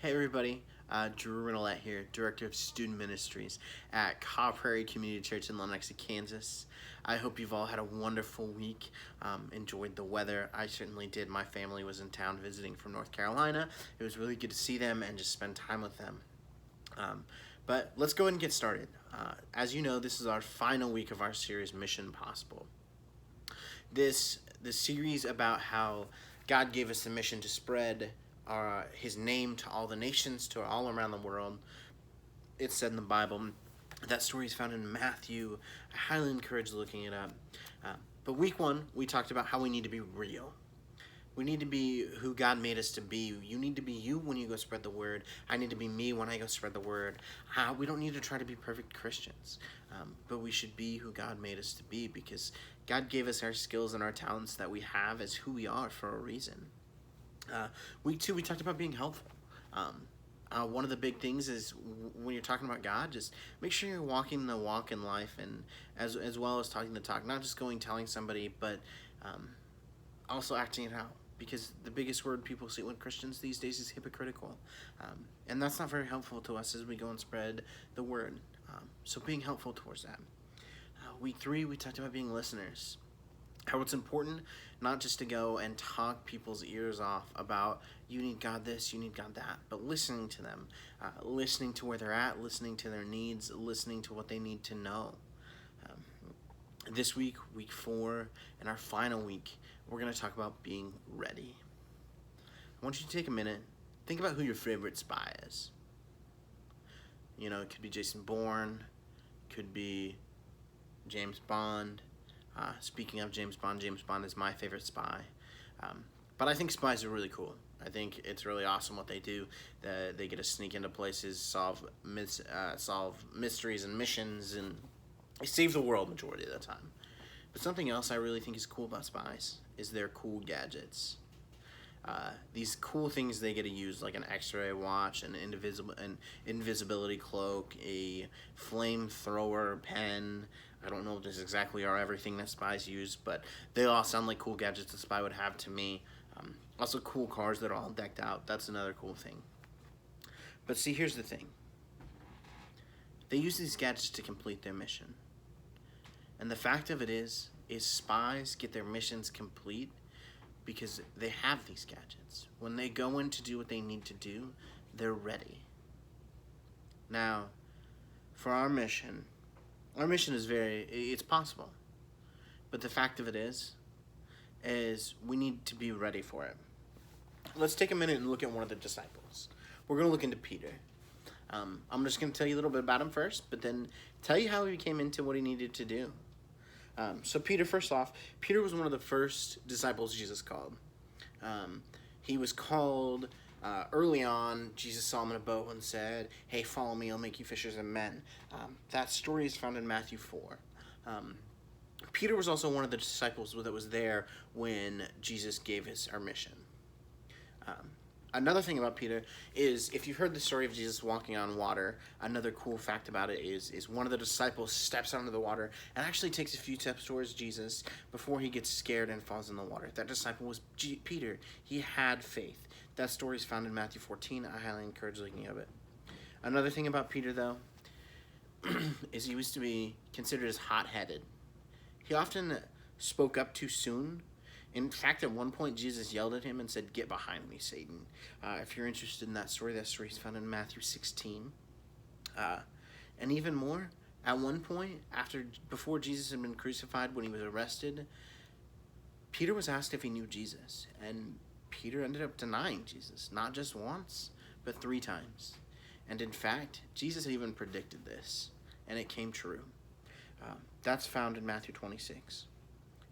Hey everybody, Drew Renolette here, Director of Student Ministries at Caw Prairie Community Church in Lenexa, Kansas. I hope you've all had a wonderful week, enjoyed the weather. I certainly did. My family was in town visiting from North Carolina. It was really good to see them and just spend time with them. But let's go ahead and get started. As you know, this is our final week of our series, Mission Possible. This series about how God gave us the mission to spread his name to all the nations, to all around the world. It's said in the Bible. That story is found in Matthew. I highly encourage looking it up. But week one, we talked about how we need to be real. We need to be who God made us to be. You need to be you when you go spread the word. I need to be me when I go spread the word. We don't need to try to be perfect Christians, but we should be who God made us to be, because God gave us our skills and our talents that we have as who we are for a reason. Week two, we talked about being helpful. One of the big things is when you're talking about God, just make sure you're walking the walk in life, and as well as talking the talk, not just going telling somebody, but also acting it out. Because the biggest word people say when Christians these days is hypocritical, and that's not very helpful to us as we go and spread the word. So being helpful towards that. Week three, we talked about being listeners. How it's important not just to go and talk people's ears off about you need God this, you need God that, but listening to them, listening to where they're at, listening to their needs, listening to what they need to know. This week, week four, and our final week, we're going to talk about being ready. I want you to take a minute, think about who your favorite spy is. You know, it could be Jason Bourne, could be James Bond. Speaking of James Bond is my favorite spy. But I think spies are really cool. I think it's really awesome what they do. They get to sneak into places, solve mysteries and missions, and they save the world majority of the time. But something else I really think is cool about spies is their cool gadgets. These cool things they get to use, like an X-ray watch, an invisibility cloak, a flamethrower pen. I don't know if this exactly are everything that spies use, but they all sound like cool gadgets a spy would have to me. Also cool cars that are all decked out. That's another cool thing. But see, here's the thing. They use these gadgets to complete their mission. And the fact of it is spies get their missions complete because they have these gadgets. When they go in to do what they need to do, they're ready. Now, for our mission is it's possible. But the fact of it is we need to be ready for it. Let's take a minute and look at one of the disciples. We're going to look into Peter. I'm just going to tell you a little bit about him first, but then tell you how he came into what he needed to do. So Peter, first off, Peter was one of the first disciples Jesus called. He was called early on. Jesus saw him in a boat and said, "Hey, follow me, I'll make you fishers of men." That story is found in Matthew 4. Peter was also one of the disciples that was there when Jesus gave our mission. Another thing about Peter is, if you've heard the story of Jesus walking on water, another cool fact about it is one of the disciples steps onto the water and actually takes a few steps towards Jesus before he gets scared and falls in the water. That disciple was Peter. He had faith. That story is found in Matthew 14. I highly encourage looking at it. Another thing about Peter, though, is he was to be considered as hot-headed. He often spoke up too soon. In fact, at one point, Jesus yelled at him and said, "Get behind me, Satan." If you're interested in that story is found in Matthew 16. And even more, at one point, before Jesus had been crucified, when he was arrested, Peter was asked if he knew Jesus. And Peter ended up denying Jesus, not just once, but 3 times. And in fact, Jesus even predicted this, and it came true. That's found in Matthew 26.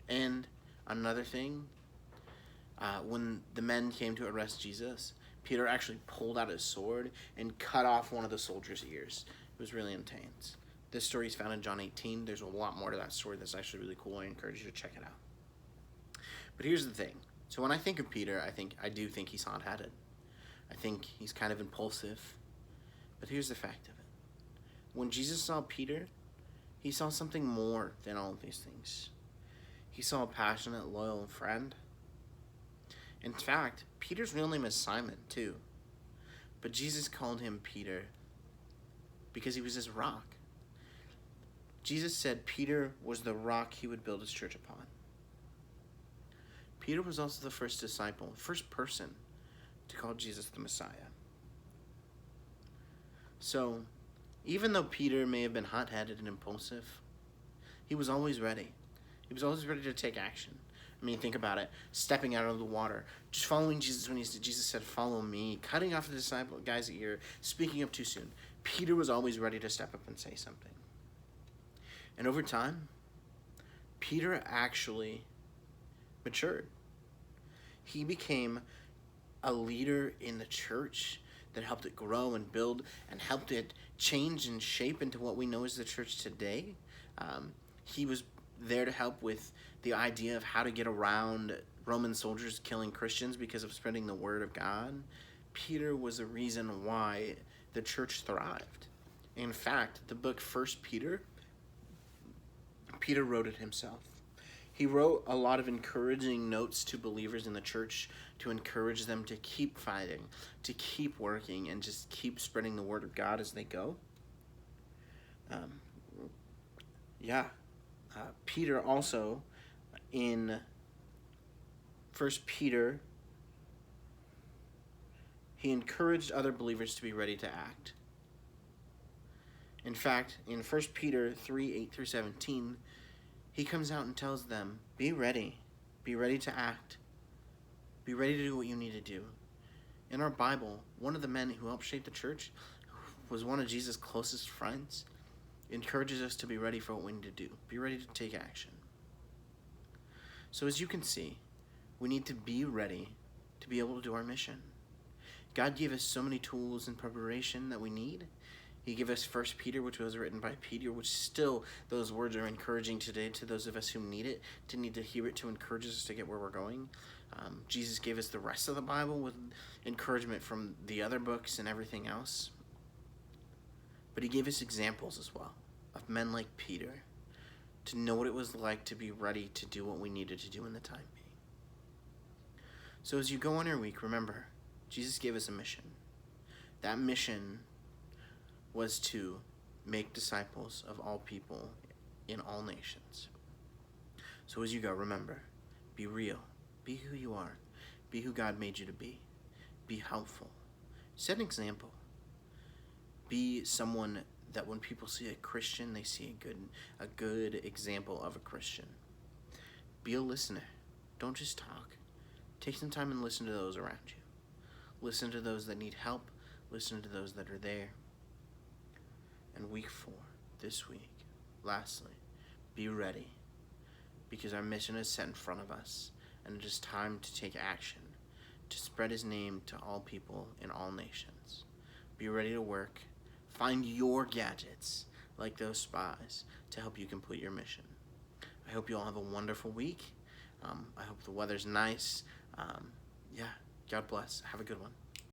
And another thing, when the men came to arrest Jesus, Peter actually pulled out his sword and cut off one of the soldiers' ears. It was really intense. This story is found in John 18. There's a lot more to that story that's actually really cool. I encourage you to check it out. But here's the thing. So when I think of Peter, I do think he's hot-headed. I think he's kind of impulsive. But here's the fact of it. When Jesus saw Peter, he saw something more than all of these things. He saw a passionate, loyal friend. In fact, Peter's real name is Simon, too. But Jesus called him Peter because he was his rock. Jesus said Peter was the rock he would build his church upon. Peter was also the first disciple, first person to call Jesus the Messiah. So, even though Peter may have been hot-headed and impulsive, he was always ready. He was always ready to take action. I mean, think about it. Stepping out of the water, just following Jesus when Jesus said, "Follow me," cutting off the guy's ear, speaking up too soon. Peter was always ready to step up and say something. And over time, Peter actually matured. He became a leader in the church that helped it grow and build and helped it change and shape into what we know as the church today. He was there to help with the idea of how to get around Roman soldiers killing Christians because of spreading the word of God. Peter was the reason why the church thrived. In fact, the book 1 Peter, Peter wrote it himself. He wrote a lot of encouraging notes to believers in the church to encourage them to keep fighting, to keep working, and just keep spreading the word of God as they go. Peter also, in 1 Peter, he encouraged other believers to be ready to act. In fact, in 1 Peter 3:8-17, he comes out and tells them, be ready to act. Be ready to do what you need to do. In our Bible, one of the men who helped shape the church was one of Jesus' closest friends. Encourages us to be ready for what we need to do. Be ready to take action. So as you can see, we need to be ready to be able to do our mission. God gave us so many tools and preparation that we need. He gave us 1 Peter, which was written by Peter, which still, those words are encouraging today to those of us who need it, to need to hear it, to encourage us to get where we're going. Jesus gave us the rest of the Bible with encouragement from the other books and everything else. But he gave us examples as well of men like Peter to know what it was like to be ready to do what we needed to do in the time being. So as you go on your week, remember, Jesus gave us a mission. That mission was to make disciples of all people in all nations. So as you go, remember, be real. Be who you are. Be who God made you to be. Be helpful. Set an example. Be someone that when people see a Christian, they see a good example of a Christian. Be a listener. Don't just talk. Take some time and listen to those around you. Listen to those that need help. Listen to those that are there. And week 4, this week, lastly, be ready. Because our mission is set in front of us. And it is time to take action. To spread his name to all people in all nations. Be ready to work. Find your gadgets, like those spies, to help you complete your mission. I hope you all have a wonderful week. I hope the weather's nice. God bless. Have a good one.